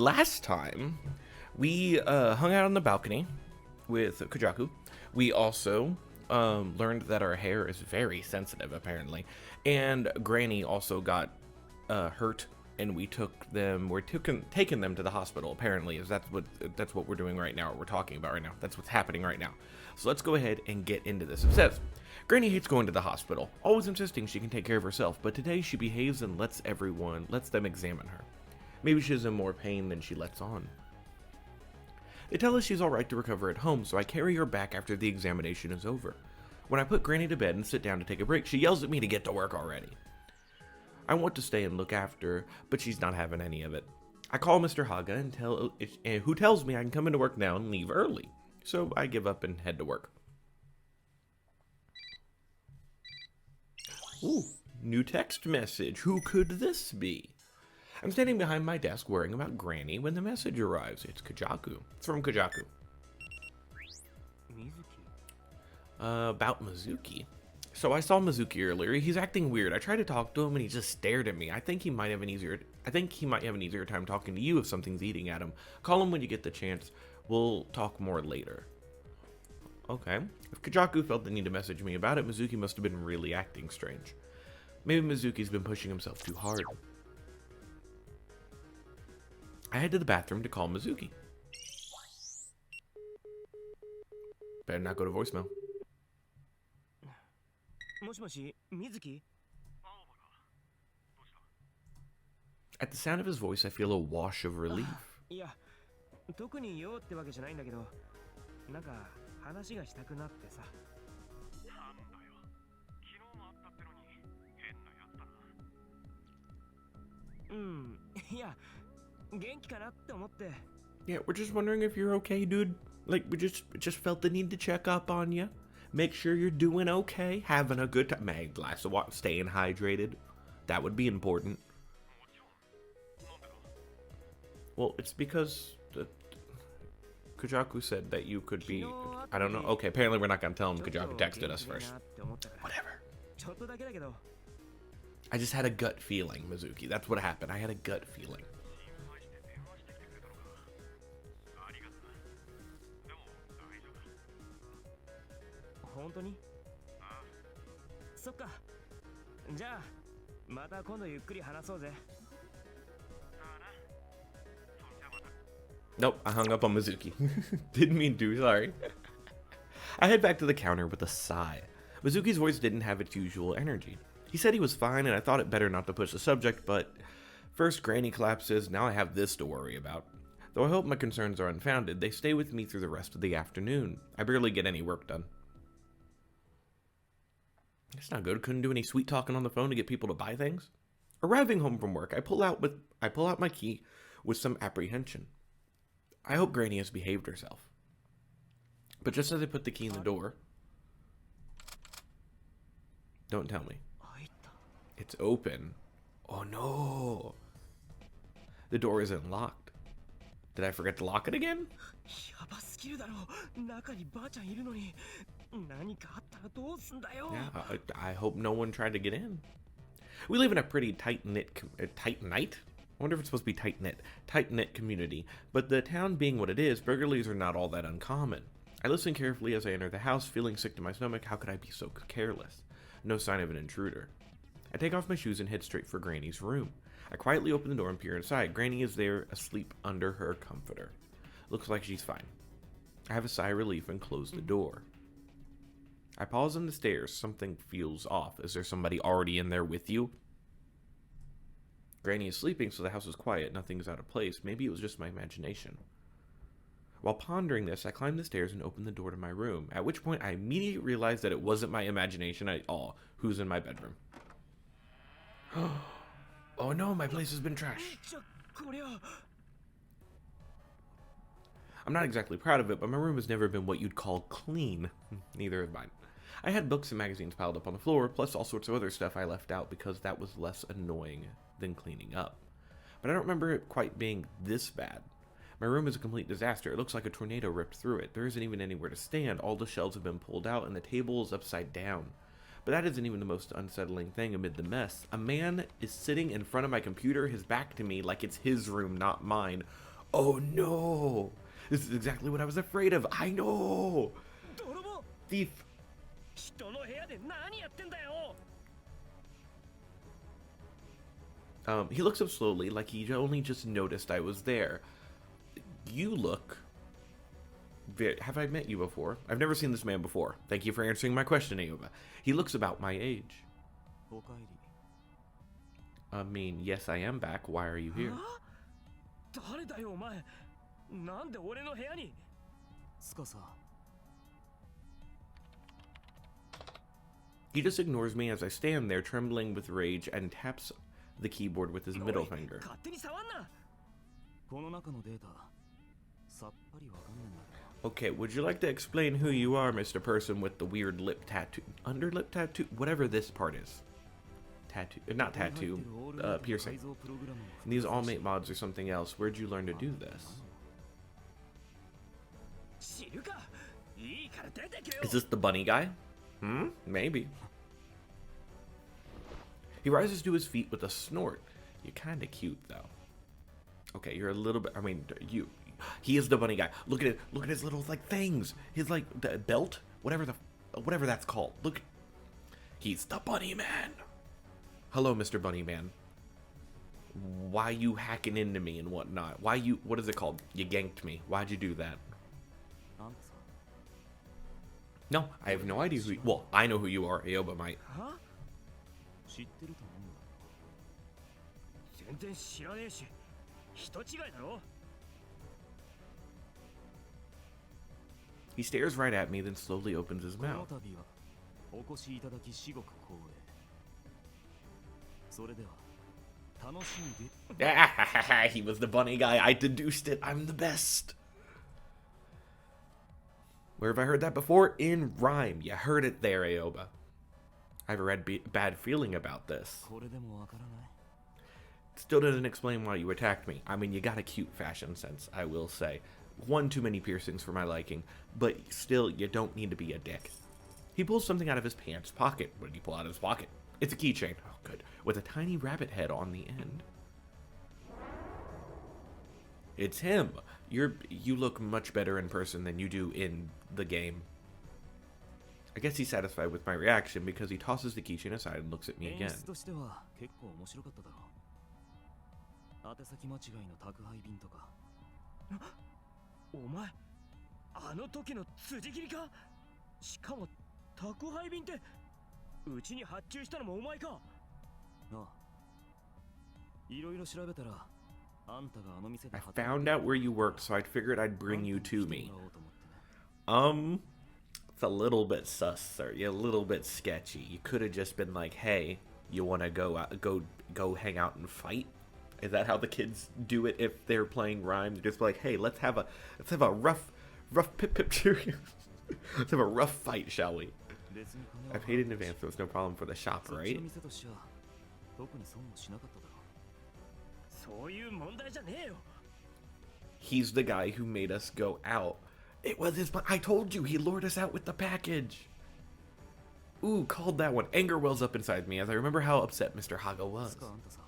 Last time, we hung out on the balcony with Kujaku. We also learned that our hair is very sensitive, apparently, and Granny also got hurt, and taking them to the hospital. Apparently, is that's what we're doing right now. What we're talking about right now. That's what's happening right now. So let's go ahead and get into this. It says, Granny hates going to the hospital, always insisting she can take care of herself, but today she behaves and lets them examine her. Maybe she's in more pain than she lets on. They tell us she's alright to recover at home, so I carry her back after the examination is over. When I put Granny to bed and sit down to take a break, she yells at me to get to work already. I want to stay and look after her, but she's not having any of it. I call Mr. Haga who tells me I can come into work now and leave early. So I give up and head to work. Ooh, new text message. Who could this be? I'm standing behind my desk worrying about Granny when the message arrives. It's Kujaku. It's from Kujaku. About Mizuki. So I saw Mizuki earlier. He's acting weird. I tried to talk to him and he just stared at me. I think he might have an easier time talking to you if something's eating at him. Call him when you get the chance. We'll talk more later. Okay. If Kujaku felt the need to message me about it, Mizuki must have been really acting strange. Maybe Mizuki's been pushing himself too hard. I head to the bathroom to call Mizuki. Better not go to voicemail. At the sound of his voice, I feel a wash of relief. Yeah, we're just wondering if you're okay, dude. Like, we just felt the need to check up on you. Make sure you're doing okay, having a good time. May a glass of water, staying hydrated. That would be important. Well, it's because Kujaku said that you could be... I don't know. Okay, apparently we're not going to tell him Kujaku texted us first. Whatever. I just had a gut feeling, Mizuki. That's what happened. I had a gut feeling. Nope, I hung up on Mizuki. Didn't mean to, sorry. I head back to the counter with a sigh. Mizuki's voice didn't have its usual energy. He said he was fine, and I thought it better not to push the subject, but first Granny collapses, now I have this to worry about. Though I hope my concerns are unfounded, they stay with me through the rest of the afternoon. I barely get any work done. It's not good. Couldn't do any sweet talking on the phone to get people to buy things. Arriving home from work, I pull out my key with some apprehension. I hope Granny has behaved herself. But just as I put the key in the door... Don't tell me. It's open. Oh no! The door isn't locked. Did I forget to lock it again? Yeah, I hope no one tried to get in. We live in a pretty tight-knit... tight-knit? I wonder if it's supposed to be tight-knit community. But the town being what it is, burglaries are not all that uncommon. I listen carefully as I enter the house, feeling sick to my stomach. How could I be so careless? No sign of an intruder. I take off my shoes and head straight for Granny's room. I quietly open the door and peer inside. Granny is there, asleep under her comforter. Looks like she's fine. I have a sigh of relief and close the door. I pause on the stairs. Something feels off. Is there somebody already in there with you? Granny is sleeping, so the house is quiet. Nothing is out of place. Maybe it was just my imagination. While pondering this, I climb the stairs and open the door to my room, at which point I immediately realized that it wasn't my imagination at all. Who's in my bedroom? Oh no, my place has been trashed. I'm not exactly proud of it, but my room has never been what you'd call clean. Neither have mine. I had books and magazines piled up on the floor, plus all sorts of other stuff I left out because that was less annoying than cleaning up. But I don't remember it quite being this bad. My room is a complete disaster. It looks like a tornado ripped through it. There isn't even anywhere to stand. All the shelves have been pulled out and the table is upside down. But that isn't even the most unsettling thing amid the mess. A man is sitting in front of my computer, his back to me, like it's his room, not mine. Oh no! This is exactly what I was afraid of. I know! 泥棒 Thief. 人の部屋で何やってんだよ He looks up slowly, like he only just noticed I was there. You look... Have I met you before? I've never seen this man before. Thank you for answering my question, Aoba. He looks about my age. おかえり I mean, yes, I am back. Why are you here? は誰だよお前なんで俺の部屋につかさ He just ignores me as I stand there, trembling with rage, and taps the keyboard with his middle おい finger. 勝手に触んなこの中のデータさっぱりわかんねえんだけど Okay, would you like to explain who you are, Mr. Person with the weird lip tattoo? Underlip tattoo? Whatever this part is. Tattoo. Not tattoo. Piercing. These all-mate mods or something else. Where'd you learn to do this? 知るかいいから出てけよ Is this the bunny guy? Maybe. He rises to his feet with a snort. You're kind of cute, though. Okay, you're a little bit... I mean, you... He is the bunny guy. Look at it. Look at his little, like, things. His, like, the belt? Whatever that's called. Look. He's the bunny man. Hello, Mr. Bunny Man. Why you hacking into me and whatnot? Why you... What is it called? You ganked me. Why'd you do that? あんたさ No, I have no idea who... Well, I know who you are. Aoba might. は知ってると思うんだ全然知らねえし人違いだろ He stares right at me, then slowly opens his この mouth. 度はお越しいただき至極光栄それでは楽しんで He was the bunny guy. I deduced it. I'm the best. Where have I heard that before? In rhyme. You heard it there, Aoba. I have a bad feeling about this. これでもわからない Still doesn't explain why you attacked me. I mean, you got a cute fashion sense, I will say. One too many piercings for my liking, but still, you don't need to be a dick. He pulls something out of his pants pocket. What did he pull out of his pocket? It's a keychain. Oh, good. With a tiny rabbit head on the end. It's him. You look much better in person than you do in the game. I guess he's satisfied with my reaction because he tosses the keychain aside and looks at me 演 again. 出としては結構面白かっただろう宛先間違いの宅配便とかお前あの時の辻切りかしかも宅配便ってうちに発注したのもお前かなあいろいろ調べたらあんたがあの店で I 働いて found out where you work, so I figured I'd bring you to me. あんたに来てもらおうと思ってね It's a little bit sus, sir. You're a little bit sketchy. You could have just been like, "Hey, you want to go hang out and fight?" Is that how the kids do it if they're playing rhymes? They're just like, "Hey, let's have a rough pip pip cheerio. Let's have a rough fight, shall we?" 別に金 I は paid in advance, so it's no problem for the shop, そっち right? の店としちゃ特に損もしなかっただろそういう問題じゃねえよ He's the guy who made us go out. It was his... I told you, he lured us out with the package. Ooh, called that one. Anger wells up inside me as I remember how upset Mr. Haga う was. つかあんたさ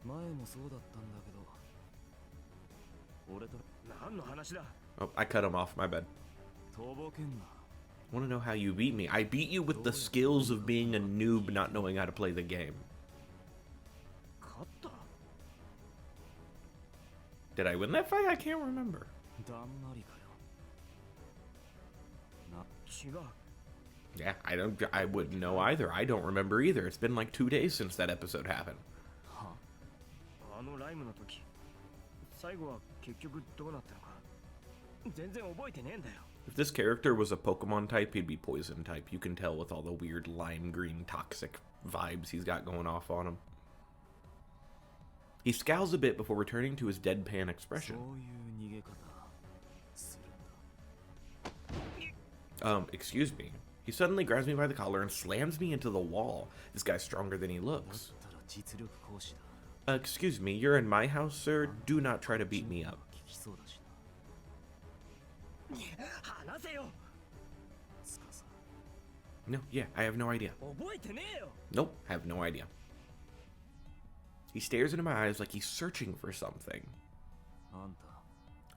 前もそうだったんだけど俺と何の話だ Oh, I cut him off. My bad. とぼけんな Want to know how you beat me? I beat you with the skills of being a noob not knowing how to play the game. 勝った Did I win that fight? I can't remember. だんまりかよな違う Yeah, I wouldn't know either. I don't remember either. It's been like 2 days since that episode happened. はあのライムの時最後は結局どうなったのか全然覚えてねえんだよ If this character was a Pokemon type, he'd be poison type. You can tell with all the weird lime green toxic vibes he's got going off on him. He scowls a bit before returning to his deadpan そう expression. いう逃げ方するんだ Excuse me. He suddenly grabs me by the collar and slams me into the wall. This guy's stronger than he だっ looks. たら実力行使だ Excuse me, you're in my house, sir. Do not try to beat me up. 聞きそうだしな話せよつかさ No, yeah, I have no idea. 覚えてねえよ Nope, have no idea. He stares into my eyes like he's searching for something. あんた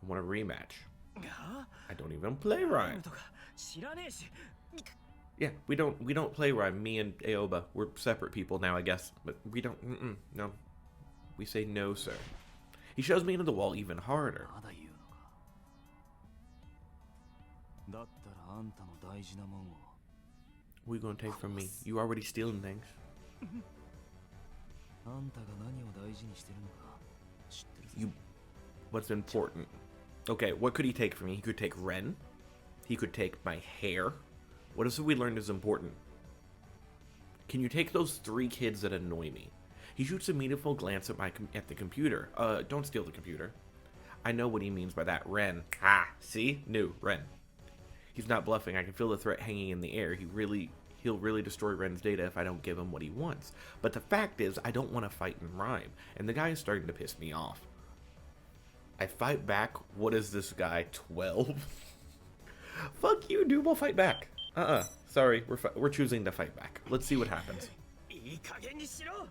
I want a rematch. が I don't even play タイ rhyme. ムとか知らねえし Yeah, we don't play rhyme. Me and Aoba, we're separate people now, I guess. But we don't. No, we say no, sir. He shoves me into the wall even harder. まだ言うのかだったらあんたの大事なもんを What are you gonna take from me? You already stealing things. あんたが何を大事にしてるのか知ってるぜ You. What's important? Okay, what could he take from me? He could take Ren. He could take my hair. What else have we learned is important? Can you take those 3 kids that annoy me? He shoots a meaningful glance at the computer. Don't steal the computer. I know what he means by that. Ren. Ah, see? New. Ren. He's not bluffing. I can feel the threat hanging in the air. He'll really destroy Ren's data if I don't give him what he wants. But the fact is, I don't want to fight in rhyme, and the guy is starting to piss me off. I fight back. What is this guy? 12? Fuck you, dude. We'll fight back. Sorry. We're choosing to fight back. Let's see what happens. いい加減にしろ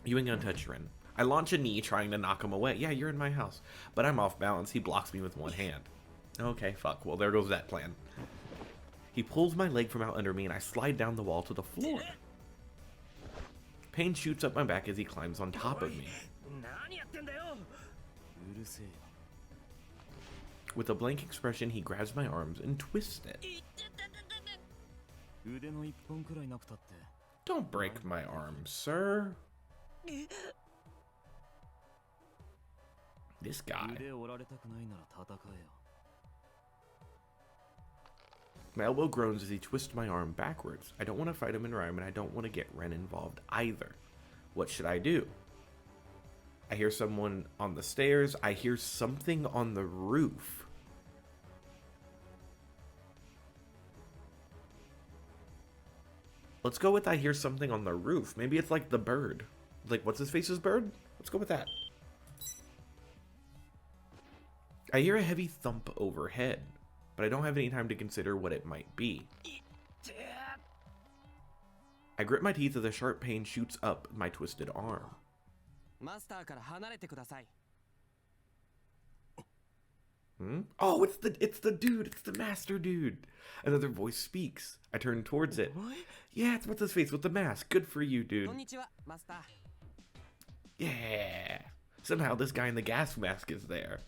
You ain't gonna touch Ren. I launch a knee trying to knock him away. Yeah, you're in my house. But I'm off balance. He blocks me with one hand. Okay, fuck. Well, there goes that plan. He pulls my leg from out under me and I slide down the wall to the floor. Pain shoots up my back as he climbs on top of me. 何やってんだよ うるせえよ With a blank expression, he grabs my arms and twists it. 腕の一本くらいなくたって Don't break my arm, sir. This guy. 腕折られたくないなら戦えよ My elbow groans as he twists my arm backwards. I don't want to fight him in rhyme, and I don't want to get Ren involved either. What should I do? I hear someone on the stairs. I hear something on the roof. Let's go with I hear something on the roof. Maybe it's like the bird. Like, what's his face's bird? Let's go with that. I hear a heavy thump overhead, but I don't have any time to consider what it might be. I grip my teeth as a sharp pain shoots up my twisted arm. マスターから離れてください Oh, it's the dude. It's the master dude. Another voice speaks. I turn towards it. Yeah, it's what's his face with the mask. Good for you, dude. こんにちはマスター Yeah. Somehow this guy in the gas mask is there.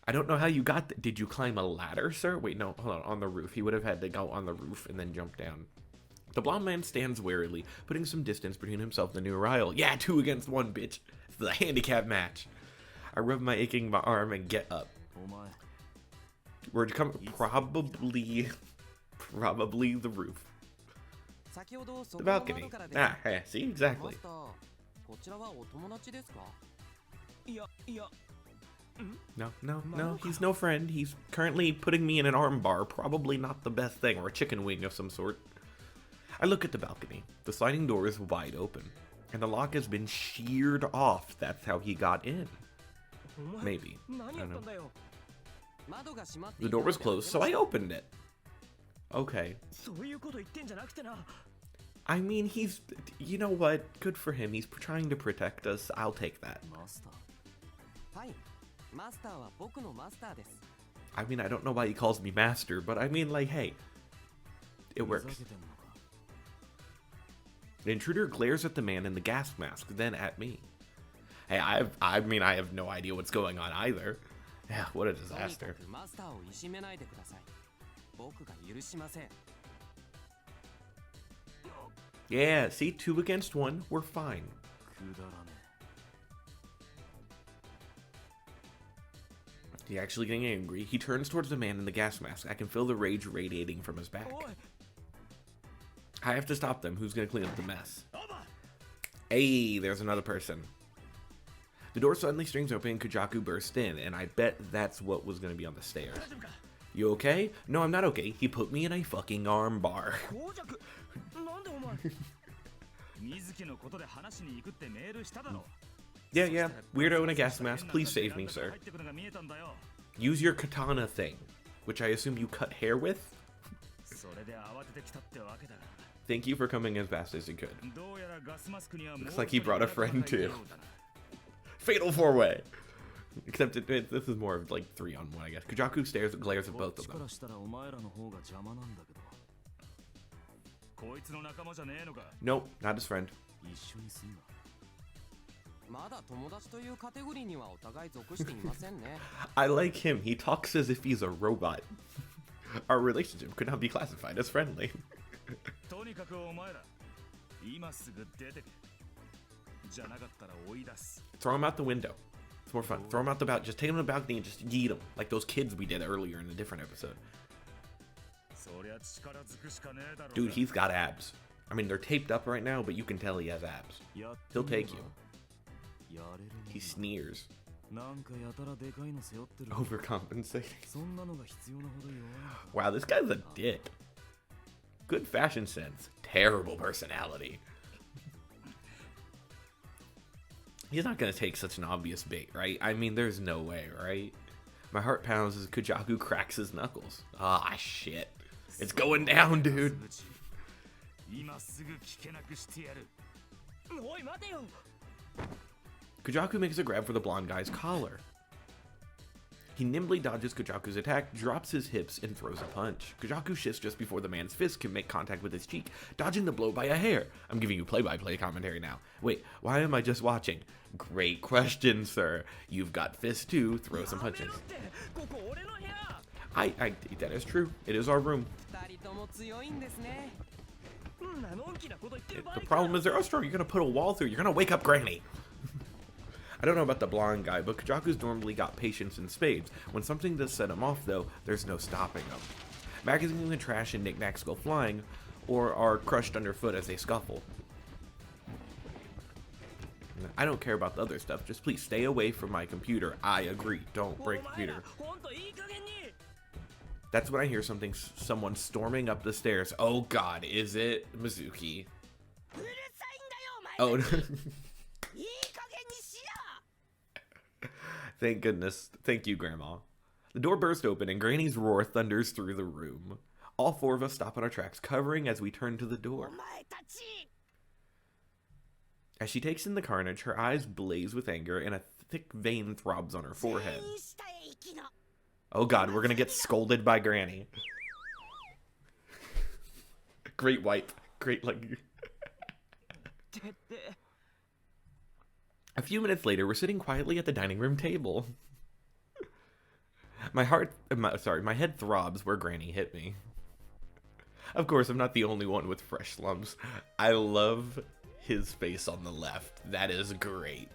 I don't know how you got Did you climb a ladder, sir? Wait, no, hold on the roof. He would have had to go on the roof and then jump down. The blonde man stands warily, putting some distance between himself and the new arrival. Yeah, 2 against 1, bitch. It's the handicap match. I rub my aching arm and get up. お前 We're probably the roof. 先ほどそ The この balcony. 窓から出 Ah, た yeah, see, マ exactly. スターこちらはお友達ですかいやいや No, he's no friend. He's currently putting me in an armbar. Probably not the best thing, or a chicken wing of some sort. I look at the balcony. The sliding door is wide open, and the lock has been sheared off. That's how he got in. お前 Maybe. 何やったんだよ 窓が閉まって The door was closed, so I opened it. Okay. そういうこと言ってんじゃなくてな I mean, you know what? Good for him. He's trying to protect us. I'll take that. マスターはいマスターは僕のマスターです I mean, I don't know why he calls me master, but I mean, like, hey, it ふざ works. けてんのか An intruder glares at the man in the gas mask, then at me. Hey, I mean, I have no idea what's going on either. Yeah, what a とにか disaster. くマスターをいじめないでください僕が許しません Yeah, see, 2 against 1, we're fine. くだらね He's actually getting angry. He turns towards the man in the gas mask. I can feel the rage radiating from his back. おい I have to stop them. Who's gonna clean up the mess? アバ Hey, there's another person. The door suddenly strings open and Kujaku bursts in, and I bet that's what was gonna be on the stairs. 大丈夫か You okay? No, I'm not okay. He put me in a fucking arm bar. 紅弱なんでお前水木のことで話しに行くってメールしただろ Yeah, weirdo in a gas mask. Please save me, sir. 入ってくのが見えたんだよ Use your katana thing, which I assume you cut hair with? それで慌ててきたってわけだ Thank you for coming as fast as you could. どうやらガスマスクにはもう Looks like he brought a friend 一人 too. いるようだな Fatal 4-way. Except this is more of like 3-on-1, I guess. Kujaku glares at こっ both of ちから them. したらお前らの方が邪魔なんだけど、こいつの仲間じゃねえのか。 Nope, not his friend. 一緒にすんな。まだ友達というカテゴリーにはお互い属していませんね。I like him. He talks as if he's a robot. Our relationship could not be classified as friendly. とにかくお前ら今すぐ出てけ。じゃなかったら追い出す。 Throw him out the window. It's more fun. Throw him out the balcony. Just take him to the balcony and just yeet him. Like those kids we did earlier in a different episode. そりゃ力ずくしかねえだろうが。 Dude, he's got abs. I mean, they're taped up right now, but you can tell he has abs. やって He'll みれ take ば you. やれるもん He sneers. なんかやたらでかいの背負ってる。 Overcompensating. そんなのが必要なほど弱いのか。 Wow, this guy's a dick. Good fashion sense. Terrible personality. He's not gonna take such an obvious bait, right? I mean, there's no way, right? My heart pounds as Kujaku cracks his knuckles. Ah, shit. It's going down, dude. 今すぐ聞けなくしてやる。おい待てよ。 Kujaku makes a grab for the blonde guy's collar. He nimbly dodges Kujaku's attack, drops his hips, and throws a punch. Kujaku shifts just before the man's fist can make contact with his cheek, dodging the blow by a hair. I'm giving you play-by-play commentary now. Wait, why am I just watching? Great question, sir. You've got fists too. Throw some やめ punches. ろってここ俺の部屋。 That is true. It is our room. 二人とも強いんですね。んなのんきなこと言ってる場合 The か。 problem is they're so strong. You're gonna put a wall through. You're gonna wake up Granny. I don't know about the blonde guy, but Kajaku's normally got patience in spades. When something does set him off, though, there's no stopping him. Magazines and trash and knickknacks go flying, or are crushed underfoot as they scuffle. I don't care about the other stuff. Just please stay away from my computer. I agree. Don't お break the 前ら computer. ほんといい加減に。 That's when I hear someone storming up the stairs. Oh God, is it Mizuki? うるさいんだよお前 Oh, たち。いい加減にしろ。 thank goodness. Thank you, Grandma. The door bursts open and Granny's roar thunders through the room. All four of us stop in our tracks, covering as we turn to the お door. 前たち。 As she takes in the carnage, her eyes blaze with anger and a thick vein throbs on her 全 forehead. 員下へ行きな。 Oh God, we're gonna get scolded by Granny. Great wipe. Great, like... てって。 A few minutes later, we're sitting quietly at the dining room table. My head throbs where Granny hit me. Of course, I'm not the only one with fresh lumps. I love his face on the left. That is great.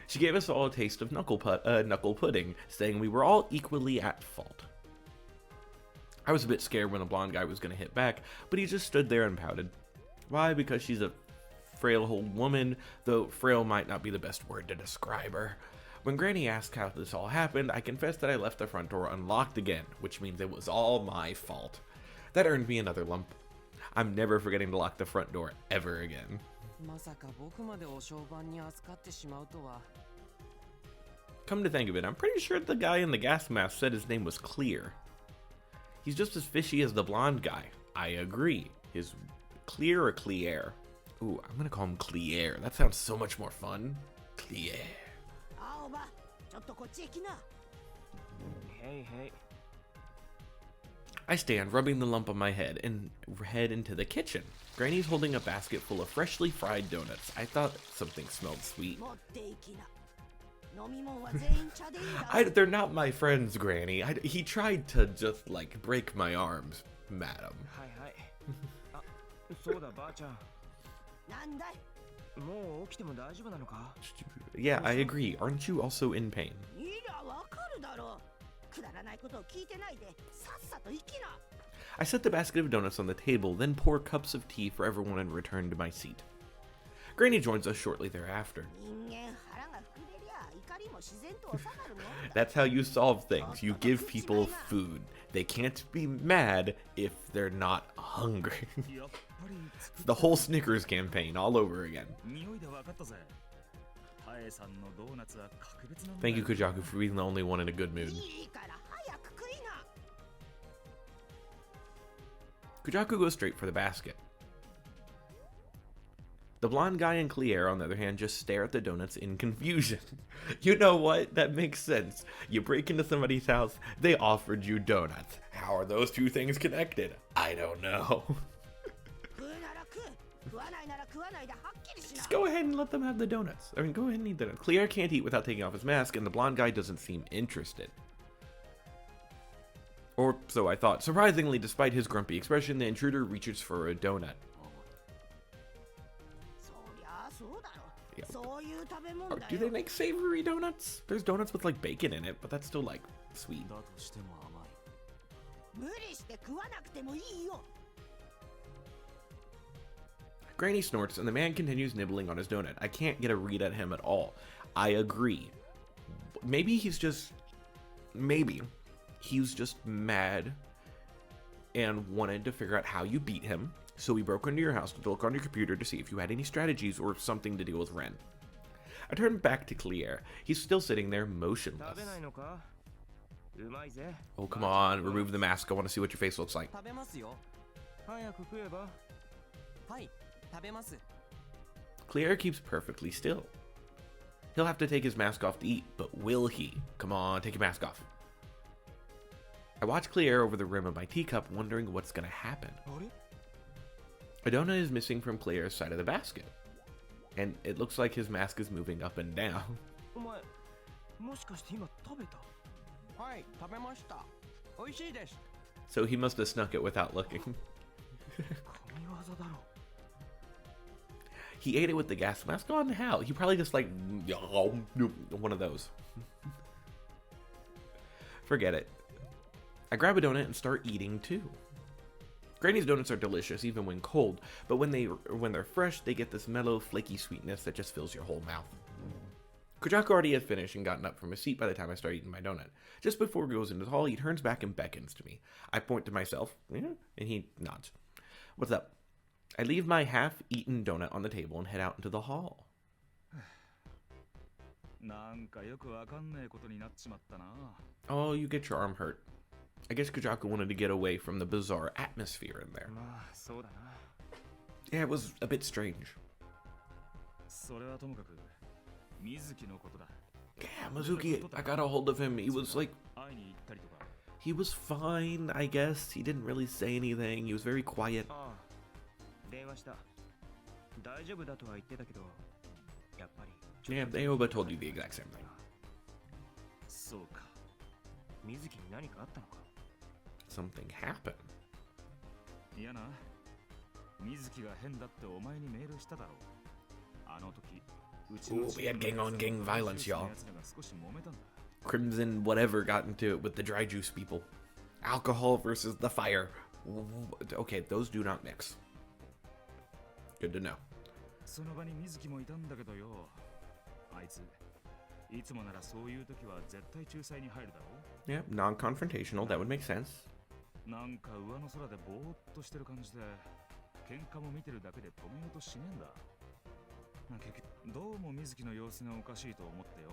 She gave us all a taste of knuckle pudding, saying we were all equally at fault. I was a bit scared when the blonde guy was going to hit back, but he just stood there and pouted. Why? Because she's a frail old woman, though frail might not be the best word to describe her. When Granny asked how this all happened, I confessed that I left the front door unlocked again, which means it was all my fault. That earned me another lump. I'm never forgetting to lock the front door ever again. まさか僕までお商売に扱ってしまうとは。 Come to think of it, I'm pretty sure the guy in the gas mask said his name was Clear. He's just as fishy as the blonde guy. I agree. His Clear or Clear? Ooh, I'm gonna call him Clear. That sounds so much more fun. Clear. あおば、ちょっとこっちへ来な。へいへい。 I stand, rubbing the lump on my head, and head into the kitchen. Granny's holding a basket full of freshly fried donuts. I thought something smelled sweet. 持って行きな。飲み物は全員茶でいいだ。 They're not my friends, Granny. He tried to just, like, break my arms, madam. はいはい。あ、そうだばあちゃん。なんだい。もう起きても大丈夫なのか。 Yeah, I agree. Aren't you also in pain? いやわかるだろう。くだらないことを聞いてないで、さっさと行きな。 I set the basket of donuts on the table, then pour cups of tea for everyone and return to my seat. Granny joins us shortly thereafter. 人間腹が膨れりゃ怒りも自然と収まるもんだ。 That's how you solve things. You give people food. They can't be mad if they're not hungry. やっぱり The whole Snickers campaign all over again. 匂いで分かったぜ。タエさんのドーナツは格別なんだ。 Thank you, Kujaku, for being the only one in a good mood. いいから早く食いな。 Kujaku goes straight for the basket. The blonde guy and Claire, on the other hand, just stare at the donuts in confusion. You know what? That makes sense. You break into somebody's house, they offered you donuts. How are those two things connected? I don't know. 食うなら食う食わないなら食わないではっきりしな Just go ahead and let them have the donuts. I mean, go ahead and eat the donuts. Claire can't eat without taking off his mask, and the blonde guy doesn't seem interested. Or so I thought. Surprisingly, despite his grumpy expression, the intruder reaches for a donut. そりゃあそうだろ Yeah. そういう食べ物 Or だ do よ they make savory donuts? There's donuts with like bacon in it, but that's still like sweet. だとしても甘い。無理して食わなくてもいいよ Granny snorts, and the man continues nibbling on his donut. I can't get a read at him at all. I agree. Maybe he's just mad and wanted to figure out how you beat him. So he broke into your house to look on your computer to see if you had any strategies or something to deal with Ren. I turned back to Claire. He's still sitting there 食 motionless. べないのかうまいぜ Oh, come on. Remove the mask. I want to see what your face looks like. 食べますよ。早く食えばはい食べます Claire keeps perfectly still. He'll have to take his mask off to eat, but will he? Come on, take your mask off. I watch Claire over the rim of my teacup, wondering what's gonna happen. あれ A donut is missing from Claire's side of the basket, and it looks like his mask is moving up and down. お前もしかして今食べたはい食べました美味しいです So he must have snuck it without looking. 神業だろ He ate it with the gas mask on? How? He probably just like one of those. Forget it. I grab a donut and start eating too. Granny's donuts are delicious even when cold, but when they're fresh, they get this mellow, flaky sweetness that just fills your whole mouth. Kujaku already had finished and gotten up from his seat by the time I start eating my donut. Just before he goes into the hall, he turns back and beckons to me. I point to myself, and he nods. What's up? I leave my half-eaten donut on the table and head out into the hall. なんかよくわかんないことになっちまったな。 Oh, you get your arm hurt. I guess Kujaku wanted to get away from the bizarre atmosphere in there. まあそうだな Yeah, it was a bit strange. それはともかく、水木のことだ。 Yeah, Mizuki, I got a hold of him. He was like, 会いに行ったりとか。 he was fine, I guess. He didn't really say anything. He was very quiet. ああ電話した大丈夫だとは言ってたけどやっぱり Yeah, Aoba told you the exact same thing. そうか。水木に何かあったのか Something happened. いやな。水木が変だってお前にメールしただろう。あの時、うちの Ooh, we had gang-on-gang violence, y'all. 奴らが少し揉めたんだ。 Crimson whatever got into it with the dry juice people. Alcohol versus the fire. Okay, those do not mix. Good to know. その場に水木もいたんだけどよ。あいつ、いつもならそういう時は絶対仲裁に入るだろ Yeah, non-confrontational. That would make sense. なんか上の空でぼーっとしてる感じで、喧嘩も見てるだけで止めようとしねえんだ。結局、どうも水木の様子がおかしいと思ってよ。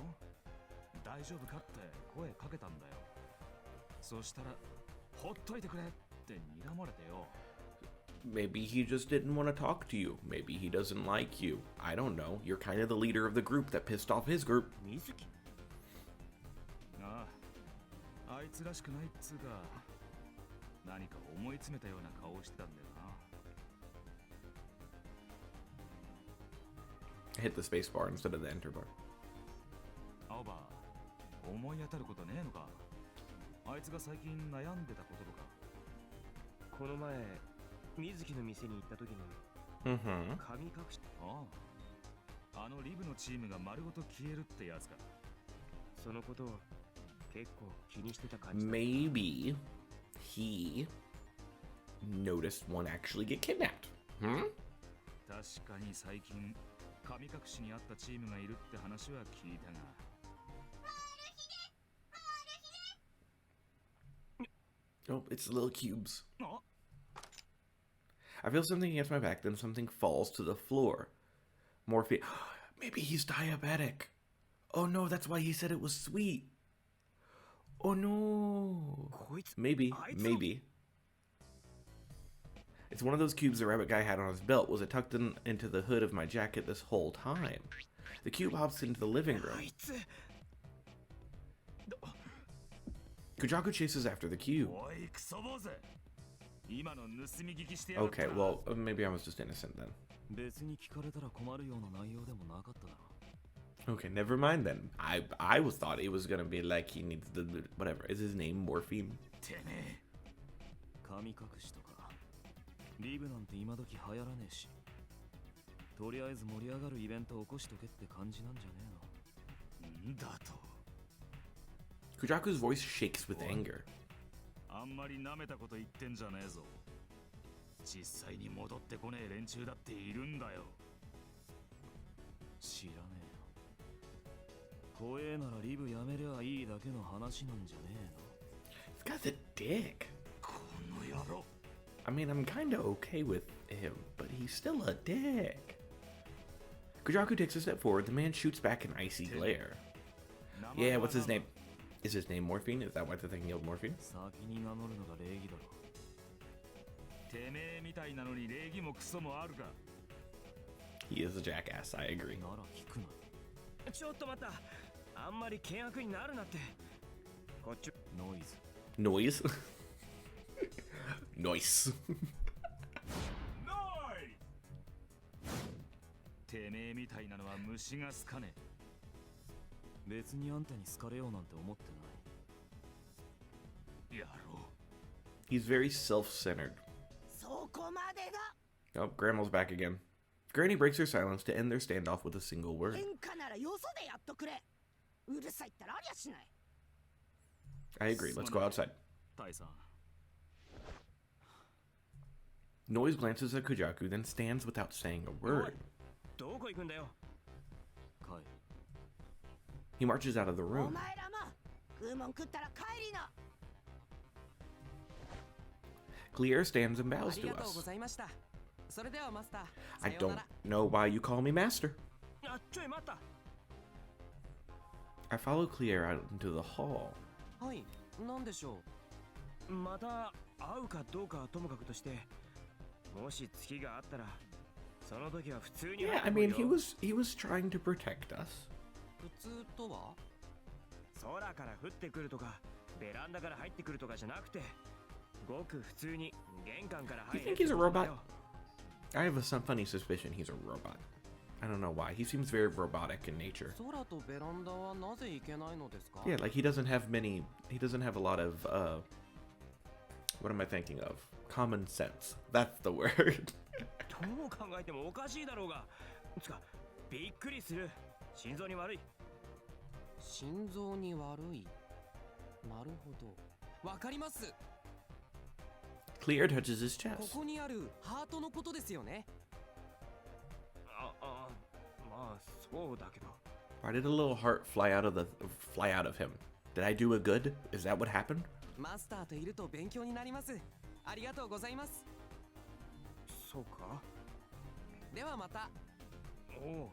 大丈夫かって声かけたんだよ。そしたら、ほっといてくれって睨まれてよ。Maybe he just didn't want to talk to you. Maybe he doesn't like you. I don't know. You're kind of the leader of the group that pissed off his group. 水木ああ、あいつらしくないっつうか、何か思い詰めたような顔をしてたんだよな。I hit the space bar instead of the enter bar. 青葉、思い当たることねえのか。あいつが最近悩んでたこととか。この前水木の店に行った時に Mm-hmm. 髪隠しああ、あのリブのチームが丸ごと消えるってやつか。そのことを結構気にしてた感じだ Maybe he noticed one actually get kidnapped. Hmm? 確かに最近神隠しにあったチームがいるって話は聞いたが。 Oh, it's little cubes. あ、 I feel something against my back, then something falls to the floor. Morphe. Maybe he's diabetic. Oh no, that's why he said it was sweet. Oh no. こいつ Maybe, あいつの- maybe. It's one of those cubes the rabbit guy had on his belt. Was it tucked into the hood of my jacket this whole time? The cube hops into the living あ room. いつ Kujaku chases after the cube. おいクソ坊主、今の盗み聞きしてやがった Okay, well, maybe I was just innocent then. 別に聞かれたら困るような内容でもなかっただろ Okay, never mind then. I was thought it was gonna be like he needs the whatever. Is his name Morphine? てめ神隠しとかリブなんて今時流行らねえしとりあえず盛り上がるイベント起こしとけって感じなんじゃねえんだと Kujaku's voice shakes with anger. あんまり舐めたこと言ってんじゃねえぞ。実際に戻ってこねえ連中だっているんだよ。えの知らねえよ怖えならリブやめりゃいいだけの話なんじゃねえの This guy's a dick. この野郎。 I mean, I'm kinda okay with him, but he's still a dick. Kujaku takes a step forward. The man shoots back an icy glare. Yeah, what's his name? Is his name Morphine? Is that why they're thinking of Morphine? 先に名乗るのが礼儀だろてめえみたいなのに礼儀もクソもあるか。 He is a jackass, I agree. なら聞くなちょっと待った。あんまり険悪になるなって。こっちノイズ Noise? Noise. てめえみたいなのは虫が好かね別にあんたに好かれようなんて思ってないえ。野郎。 He's very self-centered. そこまでだ Oh, Grandma's back again. Granny breaks her silence to end their standoff with a single word. 喧嘩ならよそでやっとくれうるさいったらありゃしない I agree. Let's go outside. タイさん。 Noise glances at Kujaku, then stands without saying a word. どこ行くんだよ。帰る He marches out of the お room. 前らも食うもん食ったら帰りな Clear stands and あ bows り to がとうご us. ざいましたそれではマスター I さよう don't なら know why you call me master. あ、ちょい待った。 I follow Clear out into the hall. はいなんでしょまた会うかどうかはともかくとして、もし月があったら、その時は普通に Yeah, I mean, he was trying to protect us. う普通とは空から降ってくるとか、ベランダから入ってくるとかじゃなくて、ごく普通に玄関から入 You る think he's a ってことだ robot? よ。 I have some funny suspicion he's a robot. I don't know why. He seems very robotic in nature. 空とベランダはなぜ行けないのですか Yeah, like he doesn't have a lot of what am I thinking of? Common sense. That's the word. どう考えてもおかしいだろうが。つか、びっくりする。心臓に悪い。心臓に悪いなるほどわかります Clear touches his こ chest. こにあるハートのことですよねまあそうだけど。 Why did a little heart fly out of him? Did I do a good? Is that what happened? マスターといると勉強になりますありがとうございますそうか。ではまたおう。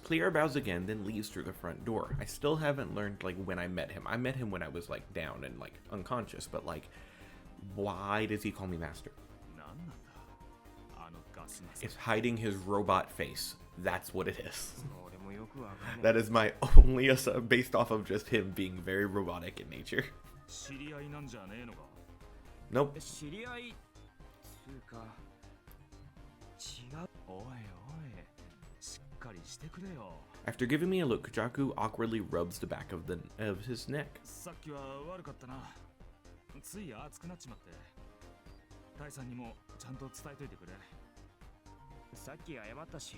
Clear bows again, then leaves through the front door. I still haven't learned like when I met him. I met him when I was like down and like unconscious, but like why does he call me master? なんなんだあのガスマス。 It's hiding his robot face. That's what it is. 俺もよくわかんない。 That is my only based off of just him being very robotic in nature. 知り合いなんじゃねえのか。 Nope. 知り合いつうか違う。おいおい、しっかりしてくれよ。 After giving me a look, Kujaku awkwardly rubs the back of his neck. さっきは悪かったな。つい熱くなっちまって。タイさんにもちゃんと伝えといてくれ。さっき謝ったし。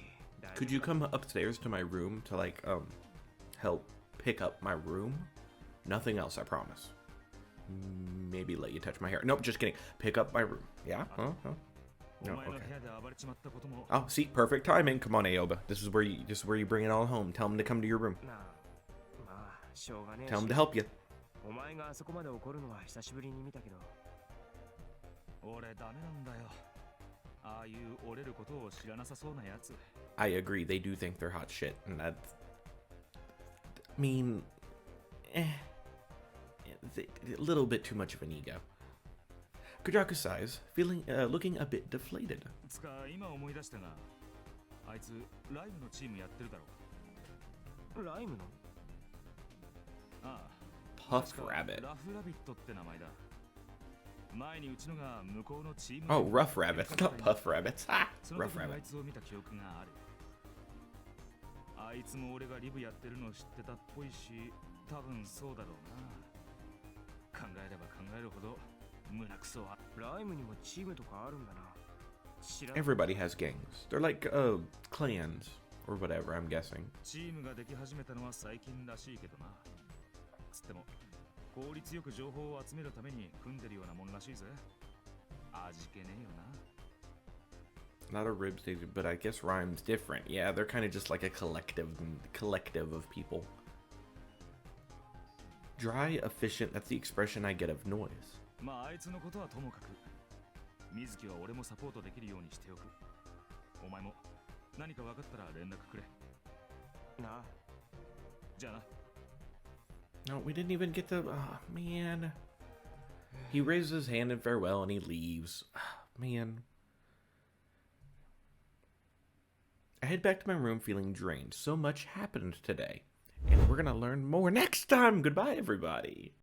Could you come upstairs to my room to like help pick up my room? Nothing else, I promise. Maybe let you touch my hair. Nope, just kidding. Pick up my room. Yeah? Huh? Huh? お No, 前の部 okay. 屋で暴れちまったことも Oh, see, perfect timing. Come on, Aoba. This is where you bring it all home. Tell him to come to your room. なあ、まあしょうがねえ Tell him し to help you. お前があそこまで怒るのは久しぶりに見たけど。俺ダメなんだよ。ああいう折れることを知らなさそうなやつ。 I agree. They do think they're hot shit, and that's. I mean, a little bit too much of an ego. Kujaku sighs, looking a bit deflated. つか今思い出したが、あいつライムのチームやってるだろ。ライムのああ、 Puff 確か Rabbit. ラフラビットって名前だ。前にうちのが向こうのチーム Oh, Rough Rabbits, not Puff Rabbits. Ah, その Rough 時にあ Rabbit. いつを見た記憶がある。あいつも俺がリブやってるの知ってたっぽいし、多分そうだろうな。考えれば考えるほど胸くそは。ライムにもチームとかあるんだな。知ら Everybody has gangs. They're like clans or whatever, I'm guessing. チームができ始めたのは最近らしいけどな。つっても効率よく情報を集めるために組んでるようなもんらしいぜ。味気ねえよな。 Not a rib station, but I guess rhymes different. Yeah, they're kind of just like a collective of people. Dry, efficient, that's the expression I get of noise. まああいつのことはともかく、水木は俺もサポートできるようにしておく。お前も何か分かったら連絡くれ。なあ。じゃあな。 No, we didn't even get to... Oh, man. He raises his hand in farewell and he leaves. Man. I head back to my room feeling drained. So much happened today. And we're going to learn more next time. Goodbye, everybody.